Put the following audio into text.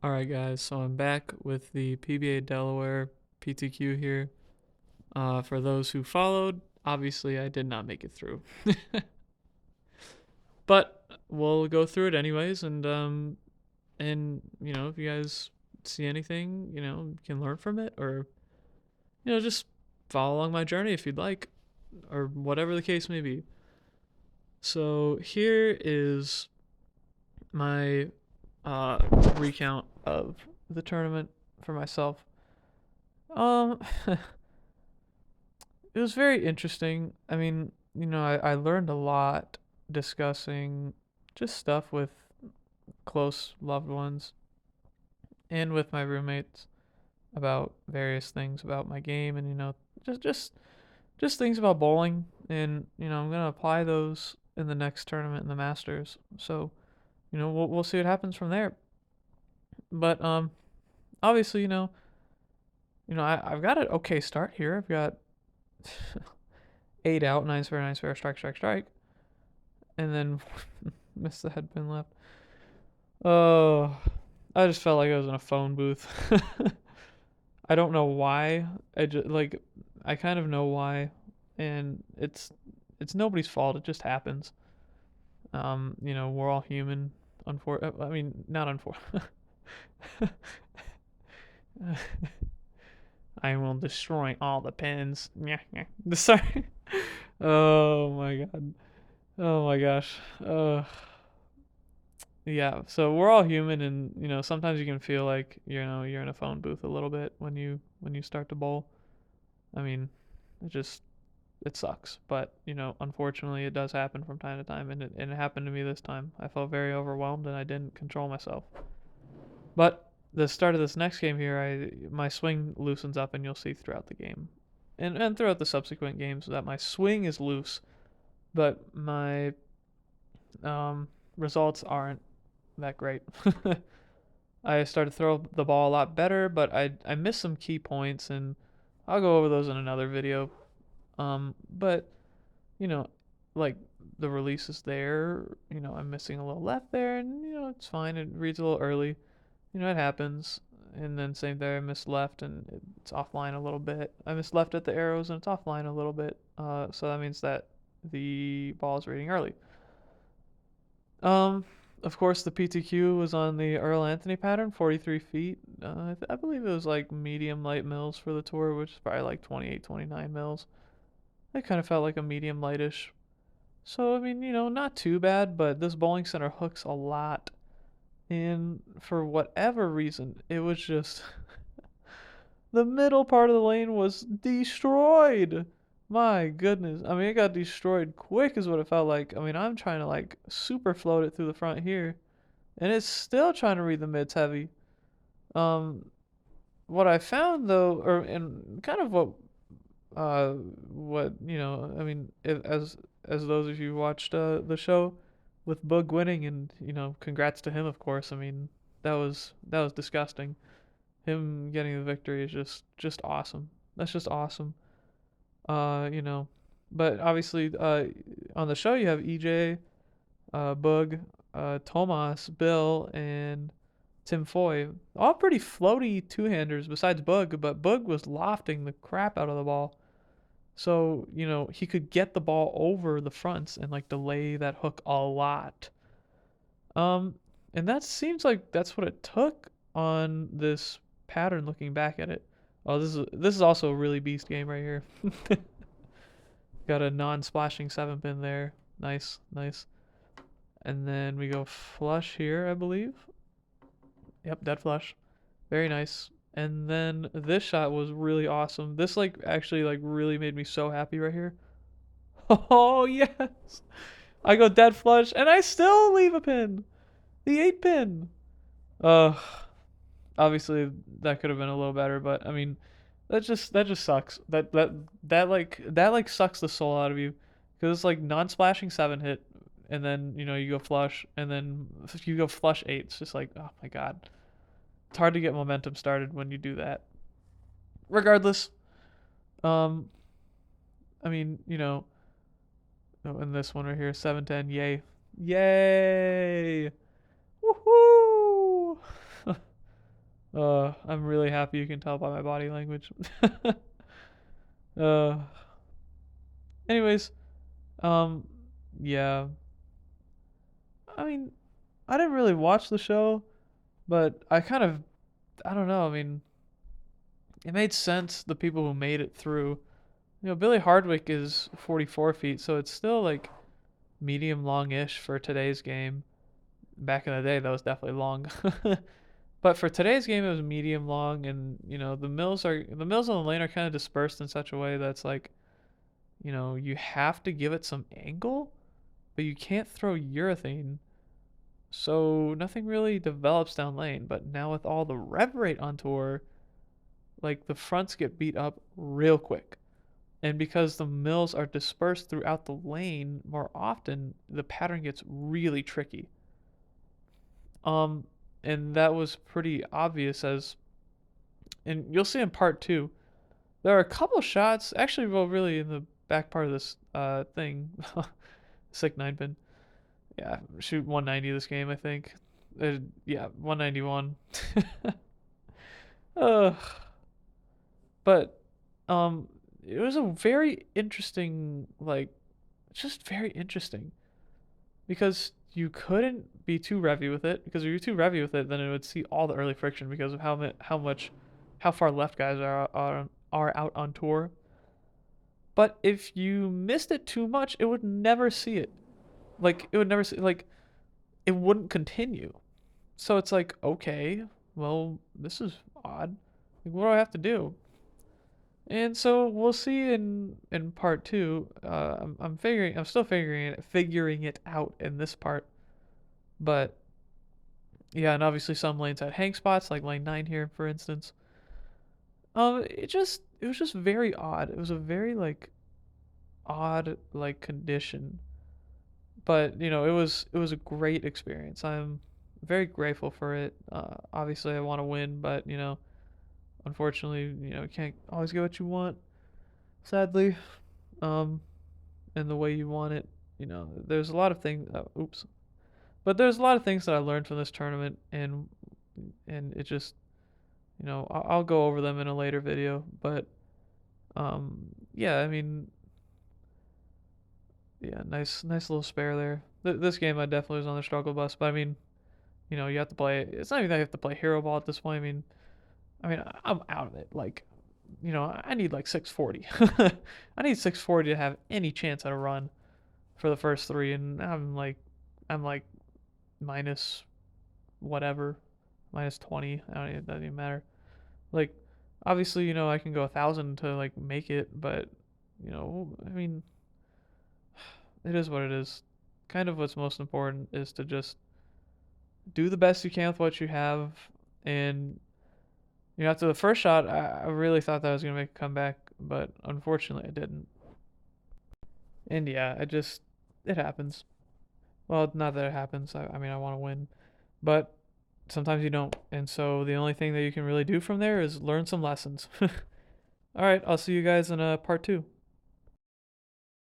Alright guys, so I'm back with the PBA Delaware PTQ here. For those who followed, obviously I did not make it through. But we'll go through it anyways, and if you guys see anything, you can learn from it, or just follow along my journey if you'd like, or whatever the case may be. So here is my recount of the tournament for myself. Um, it was very interesting. I mean, I learned a lot discussing just stuff with close loved ones and with my roommates about various things about my game, and just just just things about bowling, and I'm gonna apply those in the next tournament in the Masters. So we'll see what happens from there. But obviously I've got an okay start here. I've got 8 out, nine spare, strike, strike, strike, and then missed the head pin left. Oh, I just felt like I was in a phone booth. I don't know why. I kind of know why, and it's nobody's fault. It just happens. We're all human. I mean, not unfortunately. I will destroy all the pins. Yeah, yeah. Sorry. Oh my god. Oh my gosh. Yeah. So we're all human, and sometimes you can feel like you're in a phone booth a little bit when you start to bowl. I mean, it sucks, but unfortunately, it does happen from time to time, and it happened to me this time. I felt very overwhelmed, and I didn't control myself. But the start of this next game here, my swing loosens up, and you'll see throughout the game, and throughout the subsequent games, that my swing is loose, but my results aren't that great. I started to throw the ball a lot better, but I missed some key points, and I'll go over those in another video. But you know, like the release is there. I'm missing a little left there, and it's fine. It reads a little early. It happens. And then same there, I missed left, and it's offline a little bit. I missed left at the arrows, and it's offline a little bit. So that means that the ball is reading early. Um, of course, the PTQ was on the Earl Anthony pattern, 43 feet. I believe it was like medium light mills for the tour, which is probably like 28, 29 mils. It kind of felt like a medium lightish. So, I mean, not too bad, but this bowling center hooks a lot. And for whatever reason, it was just the middle part of the lane was destroyed. My goodness. I mean, it got destroyed quick, is what it felt like. I mean, I'm trying to like super float it through the front here, and it's still trying to read the mids heavy. Um, what I found though, and kind of what I mean, as those of you who watched the show with Bug winning, and congrats to him, of course. I mean, that was disgusting. Him getting the victory is just awesome. That's just awesome. You know, but obviously, on the show you have EJ, Bug, Tomas, Bill, and Tim Foy. All pretty floaty two-handers besides Bug, but Bug was lofting the crap out of the ball. So, he could get the ball over the fronts and like delay that hook a lot. Um, and that seems like that's what it took on this pattern looking back at it. Oh, this is also a really beast game right here. Got a non-splashing 7-pin there. Nice, nice. And then we go flush here, I believe. Yep, dead flush. Very nice. And then this shot was really awesome. This like actually like really made me so happy right here. Oh yes. I go dead flush and I still leave a pin. The 8-pin. Uh Obviously that could have been a little better, but I mean that just sucks. That sucks the soul out of you, because it's like non-splashing 7 hit, and then you go flush, and then you go flush 8. It's just like, oh my god, it's hard to get momentum started when you do that. Regardless, um, I mean oh, in this one right here, 7-10, yay, yay, woohoo! I'm really happy you can tell by my body language. uh, anyways, um, yeah. I mean, I didn't really watch the show, but I don't know. I mean, it made sense the people who made it through. Billy Hardwick is 44 feet, so it's still like medium long-ish for today's game. Back in the day, that was definitely long. But for today's game, it was medium long, and the mills on the lane are kind of dispersed in such a way that's like, you have to give it some angle, but you can't throw urethane, so nothing really develops down lane. But now with all the rev rate on tour, like the fronts get beat up real quick. And because the mills are dispersed throughout the lane more often, the pattern gets really tricky. Um, and that was pretty obvious and you'll see in part two, there are a couple shots, actually, well, really in the back part of this thing, sick 9-pin. Yeah, shoot 190 this game, I think. Yeah, 191. uh, but um, it was a very interesting, like, just very interesting because you couldn't be too revy with it, because if you're too revy with it, then it would see all the early friction because of how far left guys are out on tour. But if you missed it too much, it would never see it. Like it would never see like it wouldn't continue. So it's like, okay, well, this is odd. Like, what do I have to do? And so we'll see in part two. I'm still figuring it out in this part. But yeah, and obviously some lanes had hang spots, like lane 9 here, for instance. It was just very odd. It was a very like odd like condition, but it was a great experience. I'm very grateful for it. Obviously, I want to win, but unfortunately, you can't always get what you want. Sadly, um, and the way you want it. There's a lot of things. Oops, but there's a lot of things that I learned from this tournament, and it just I'll go over them in a later video. But yeah, I mean, yeah, nice little spare there. This game I definitely was on the struggle bus, but I mean, you have to play. It's not even that you have to play hero ball at this point. I mean, I'm out of it. Like, I need like 640. I need 640 to have any chance at a run for the first three, and I'm like minus whatever, minus 20. It doesn't even matter. Like, obviously, I can go 1,000 to like make it, but I mean, it is what it is. Kind of what's most important is to just do the best you can with what you have. And after the first shot, I really thought that I was gonna make a comeback, but unfortunately, I didn't. And yeah, it happens. Well, not that it happens. I mean, I want to win, but sometimes you don't. And so the only thing that you can really do from there is learn some lessons. All right, I'll see you guys in part two.